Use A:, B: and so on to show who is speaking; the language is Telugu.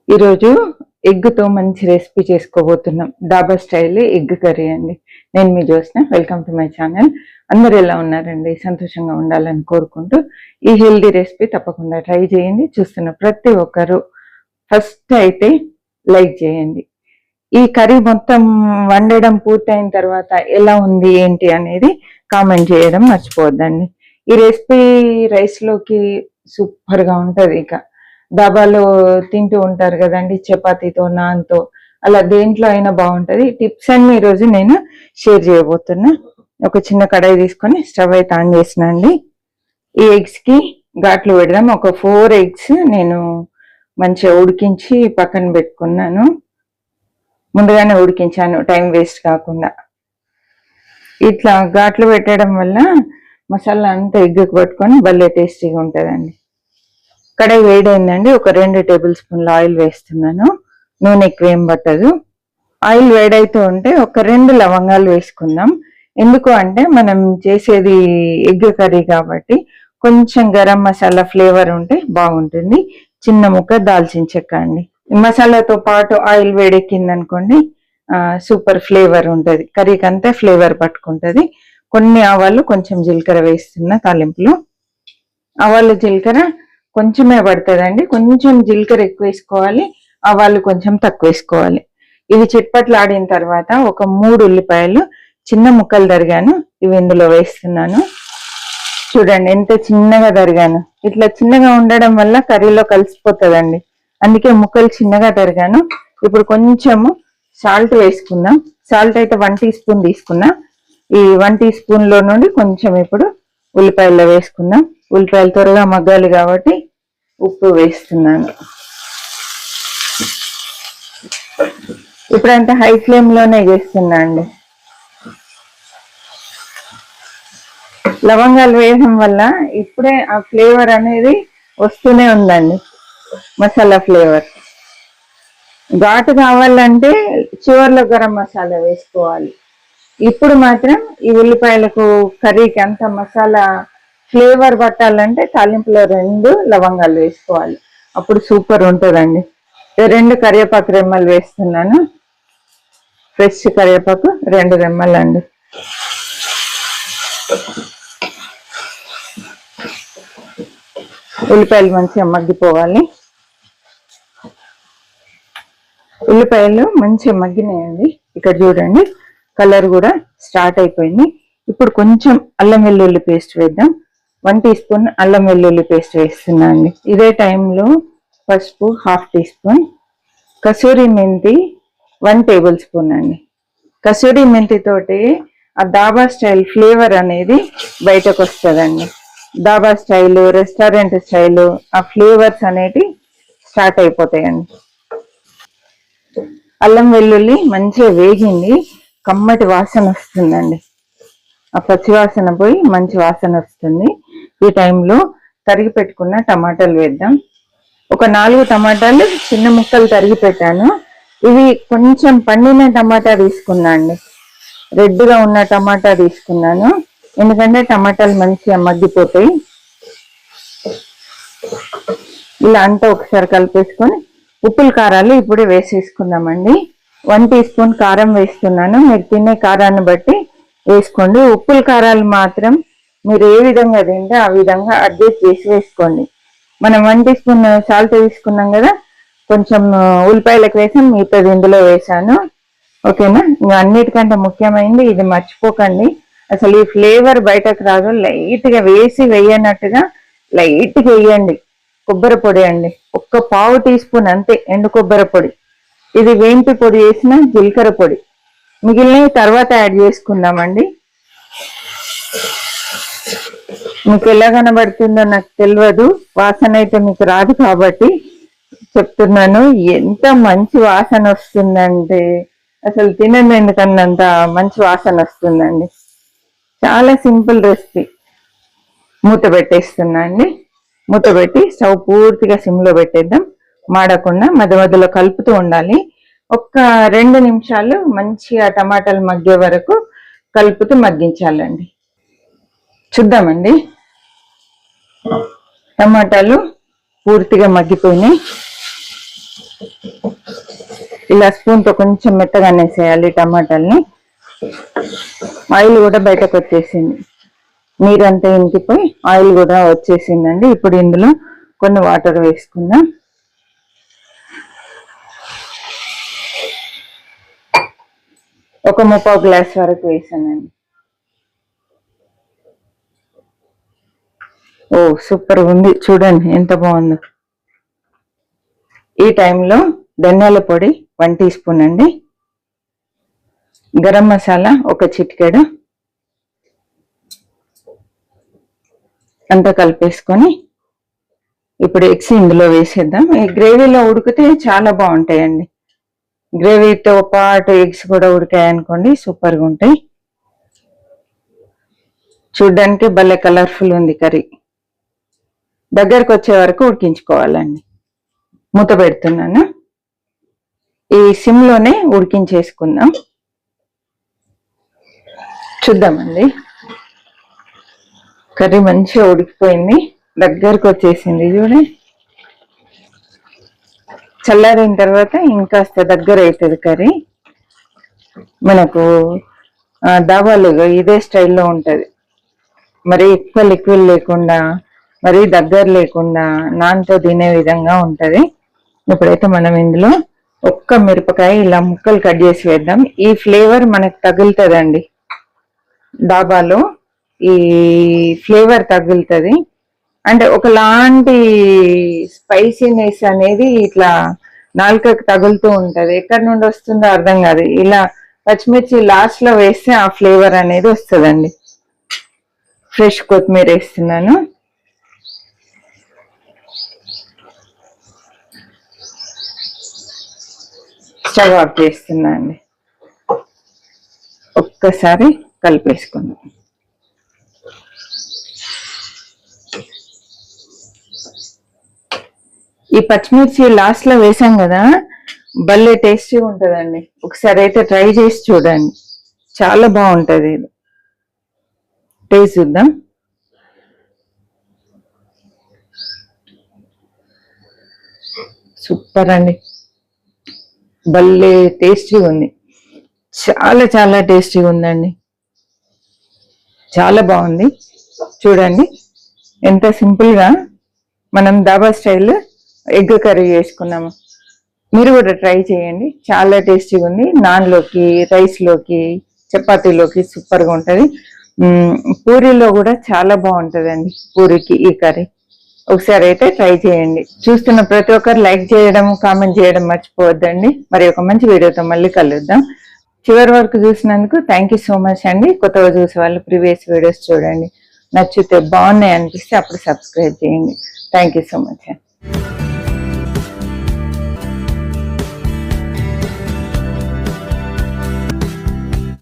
A: ఈరోజు ఎగ్తో మంచి రెసిపీ చేసుకోబోతున్నాం. డాబా స్టైల్ ఎగ్ కర్రీ అండి. నేను మీ Jyotsna. Welcome to my channel. అందరు ఎలా ఉన్నారండి? సంతోషంగా ఉండాలని కోరుకుంటూ ఈ హెల్దీ రెసిపీ తప్పకుండా ట్రై చేయండి. చూస్తున్న ప్రతి ఒక్కరు ఫస్ట్ అయితే లైక్ చేయండి. ఈ కర్రీ మొత్తం వండడం పూర్తయిన తర్వాత ఎలా ఉంది ఏంటి అనేది కామెంట్ చేయడం మర్చిపోవద్దండి. ఈ రెసిపీ రైస్లోకి సూపర్గా ఉంటుంది. ఇక డాబాలో తింటూ ఉంటారు కదండి, చపాతీతో నాన్తో, అలా దేంట్లో అయినా బాగుంటుంది. టిప్స్ అన్ని ఈరోజు నేను షేర్ చేయబోతున్నా. ఒక చిన్న కడాయి తీసుకొని స్టవ్ అయితే ఆన్ చేసిన అండి. ఈ ఎగ్స్కి ఘాట్లు పెడదాం. ఒక 4 eggs నేను మంచిగా ఉడికించి పక్కన పెట్టుకున్నాను. ముందుగానే ఉడికించాను, టైం వేస్ట్ కాకుండా. ఇట్లా ఘాట్లు పెట్టడం వల్ల మసాలా అంతా ఎగ్గుకు పట్టుకొని భలే టేస్టీగా ఉంటుందండి. కడాయి వేడైందండి. ఒక 2 tablespoon ఆయిల్ వేస్తున్నాను. నూనె ఎక్కువ ఏం పట్టదు. ఆయిల్ వేడైతూ ఉంటే ఒక 2 లవంగాలు వేసుకుందాం. ఎందుకు అంటే మనం చేసేది ఎగ్ కర్రీ కాబట్టి కొంచెం గరం మసాలా ఫ్లేవర్ ఉంటే బాగుంటుంది. చిన్న ముక్క దాల్చిన చెక్క అండి. మసాలాతో పాటు ఆయిల్ వేడెక్కింది అనుకోండి, సూపర్ ఫ్లేవర్ ఉంటుంది. కర్రీకి అంతా ఫ్లేవర్ పట్టుకుంటుంది. కొన్ని ఆవాలు, కొంచెం జీలకర్ర వేస్తున్నా తాలింపులో. ఆవాలు జీలకర్ర కొంచెమే పడుతుందండి. కొంచెం జీలకర్ర ఎక్కువ వేసుకోవాలి, ఆవాలు కొంచెం తక్కువ వేసుకోవాలి. ఇవి చిట్పట్లాడిన తర్వాత ఒక 3 ఉల్లిపాయలు చిన్న ముక్కలు తరిగాను, ఇవి ఇందులో వేస్తున్నాను. చూడండి ఎంత చిన్నగా తరిగాను. ఇట్లా చిన్నగా ఉండడం వల్ల కర్రీలో కలిసిపోతుందండి, అందుకే ముక్కలు చిన్నగా తరిగాను. ఇప్పుడు కొంచెము సాల్ట్ వేసుకుందాం. సాల్ట్ అయితే 1 teaspoon తీసుకున్నా. ఈ 1 teaspoonలో నుండి కొంచెం ఇప్పుడు ఉల్లిపాయల్లో వేసుకుందాం. ఉల్లిపాయలు త్వరగా మగ్గాలి కాబట్టి ఉప్పు వేస్తున్నాను. ఇప్పుడంతా హై ఫ్లేమ్లోనే చేస్తున్నా అండి. లవంగాలు వేయడం వల్ల ఇప్పుడే ఆ ఫ్లేవర్ అనేది వస్తూనే ఉందండి, మసాలా ఫ్లేవర్. ఘాటు కావాలంటే చివర్లో గరం మసాలా వేసుకోవాలి. ఇప్పుడు మాత్రం ఈ ఉల్లిపాయలకు కర్రీకి అంత మసాలా ఫ్లేవర్ పట్టాలంటే తాలింపులో 2 లవంగాలు వేసుకోవాలి. అప్పుడు సూపర్ ఉంటుందండి. 2 కరివేపాకు రెమ్మలు వేస్తున్నాను. ఫ్రెష్ కరివేపాకు 2 రెమ్మలు అండి. ఉల్లిపాయలు మంచిగా మగ్గిపోవాలి. ఉల్లిపాయలు మంచిగా మగ్గినాయండి. ఇక్కడ చూడండి కలర్ కూడా స్టార్ట్ అయిపోయింది. ఇప్పుడు కొంచెం అల్లం వెల్లుల్లి పేస్ట్ వేద్దాం. 1 teaspoon అల్లం వెల్లుల్లి పేస్ట్ వేస్తున్నా అండి. ఇదే టైంలో పసుపు 1/2 teaspoon, కసూరి మెంతి 1 tablespoon అండి. కసూరి మెంతి తోటి ఆ డాబా స్టైల్ ఫ్లేవర్ అనేది బయటకు వస్తుందండి. డాబా స్టైలు, రెస్టారెంట్ స్టైలు, ఆ ఫ్లేవర్స్ అనేవి స్టార్ట్ అయిపోతాయండి. అల్లం వెల్లుల్లి మంచిగా వేగింది, కమ్మటి వాసన వస్తుందండి. ఆ పచ్చి వాసన పోయి మంచి వాసన వస్తుంది. ఈ టైంలో తరిగి పెట్టుకున్న టమాటాలు వేద్దాం. ఒక 4 టమాటాలు చిన్న ముక్కలు తరిగి పెట్టాను. ఇవి కొంచెం పండిన టమాటా తీసుకున్నా అండి. రెడ్గా ఉన్న టమాటా తీసుకున్నాను, ఎందుకంటే టమాటాలు మంచిగా మగ్గిపోతాయి. ఇలా అంతా ఒకసారి కలిపేసుకొని ఉప్పులు కారాలు ఇప్పుడే వేసేసుకుందామండి. 1 teaspoon కారం వేస్తున్నాను. మీరు తినే కారాన్ని బట్టి వేసుకోండి. ఉప్పుల కారాలు మాత్రం మీరు ఏ విధంగా తింటే ఆ విధంగా అడ్జస్ట్ చేసి వేసుకోండి. మనం 1 teaspoon సాల్ట్ తీసుకున్నాం కదా, కొంచెం ఉల్లిపాయలకు వేసాం, మిగతాది ఇందులో వేసాను. ఓకేనా? ఇంకా అన్నిటికంటే ముఖ్యమైనది ఇది మర్చిపోకండి. అసలు ఈ ఫ్లేవర్ బయటకు రాదు. లైట్గా వేయనట్టుగా లైట్గా వేయండి. కొబ్బరి పొడి అండి, ఒక్క 1/2 teaspoon అంతే, ఎండు కొబ్బరి పొడి. ఇది వేంపి పొడి వేసిన జీలకర్ర పొడి, మిగిలినవి తర్వాత యాడ్ చేసుకుందామండి. మీకు ఎలా కనబడుతుందో నాకు తెలియదు, వాసన అయితే మీకు రాదు కాబట్టి చెప్తున్నాను. ఎంత మంచి వాసన వస్తుందంటే అసలు తినండి, ఎందుకన్నంత మంచి వాసన వస్తుందండి. చాలా సింపుల్ రెసిపీ. మూత పెట్టేస్తున్నా అండి. మూత పెట్టి స్టవ్ పూర్తిగా సిమ్లో పెట్టేద్దాం. మాడకుండా మధ్య మధ్యలో కలుపుతూ ఉండాలి. ఒక్క 2 నిమిషాలు మంచిగా టమాటాలు మగ్గే వరకు కలుపుతూ మగ్గించాలండి. చూద్దామండి, టమాటాలు పూర్తిగా మగ్గిపోయినాయి. ఇలా స్పూన్తో కొంచెం మెత్తగా అనేసేయాలి టమాటాలని. ఆయిల్ కూడా బయటకు వచ్చేసింది, నీరంతా ఇంకిపోయి ఆయిల్ కూడా వచ్చేసిందండి. ఇప్పుడు ఇందులో కొన్ని వాటర్ వేసుకుందాం. ఒక 3/4 గ్లాస్ వరకు వేసానండి. ఓ సూపర్ ఉంది, చూడండి ఎంత బాగుందో. ఈ టైంలో ధనియాల పొడి 1 టీ స్పూన్ అండి, గరం మసాలా 1 చిటికెడు అంతా కలిపేసుకొని ఇప్పుడు ఎగ్స్ ఇందులో వేసేద్దాం. ఈ గ్రేవీలో ఉడికితే చాలా బాగుంటాయండి. గ్రేవీతో పాటు ఎగ్స్ కూడా ఉడికాయనుకోండి సూపర్గా ఉంటాయి. చూడ్డానికి భలే కలర్ఫుల్ ఉంది కర్రీ. దగ్గరకు వచ్చే వరకు ఉడికించుకోవాలండి. మూత పెడుతున్నాను, ఈ సిమ్లోనే ఉడికించేసుకుందాం. చూద్దామండి, కర్రీ మంచిగా ఉడికిపోయింది, దగ్గరకు వచ్చేసింది చూడండి. చల్లారిన తర్వాత ఇంకాస్త దగ్గర అవుతుంది కర్రీ. మనకు దాబాలు ఇదే స్టైల్లో ఉంటుంది, మరి ఎక్కువ లిక్విడ్ లేకుండా మరి దగ్గర లేకుండా నాన్తో తినే విధంగా ఉంటుంది. ఇప్పుడైతే మనం ఇందులో 1 మిరపకాయ ఇలా ముక్కలు కట్ చేసి వేద్దాం. ఈ ఫ్లేవర్ మనకు తగులుతుందండి, డాబాలో ఈ ఫ్లేవర్ తగులుతుంది. అంటే ఒకలాంటి స్పైసీనెస్ అనేది ఇట్లా నాలుకకు తగులుతూ ఉంటది, ఎక్కడి నుండి వస్తుందో అర్థం కాదు. ఇలా పచ్చిమిర్చి లాస్ట్ లో వేస్తే ఆ ఫ్లేవర్ అనేది వస్తుందండి. ఫ్రెష్ కొత్తిమీర వేస్తున్నాను. స్టవ్ ఆఫ్ చేస్తున్నా అండి. ఒక్కసారి కలిపేసుకుందాం. ఈ పచ్చిమిర్చి లాస్ట్ లో వేసాం కదా, భలే టేస్టీగా ఉంటుందండి. ఒకసారి అయితే ట్రై చేసి చూడండి, చాలా బాగుంటుంది. ఇది టేస్ట్ చూద్దాం. సూపర్ అండి, భలే టేస్టీగా ఉంది, చాలా చాలా టేస్టీగా ఉందండి, చాలా బాగుంది. చూడండి ఎంత సింపుల్గా మనం దాబా స్టైల్ ఎగ్ కర్రీ చేసుకున్నాము. మీరు కూడా ట్రై చేయండి, చాలా టేస్టీగా ఉంది. నాన్లోకి, రైస్లోకి, చపాతీలోకి సూపర్గా ఉంటుంది. పూరీలో కూడా చాలా బాగుంటుందండి, పూరికి ఈ కర్రీ. ఒకసారి అయితే ట్రై చేయండి. చూస్తున్న ప్రతి ఒక్కరు లైక్ చేయడం, కామెంట్ చేయడం మర్చిపోవద్దండి. మరి ఒక మంచి వీడియోతో మళ్ళీ కలుద్దాం. చివరి వరకు చూసినందుకు థ్యాంక్ యూ సో మచ్ అండి. కొత్తగా చూసే వాళ్ళు ప్రీవియస్ వీడియోస్ చూడండి, నచ్చితే బాగున్నాయి అనిపిస్తే అప్పుడు సబ్స్క్రైబ్ చేయండి. థ్యాంక్ యూ సో మచ్ అండి.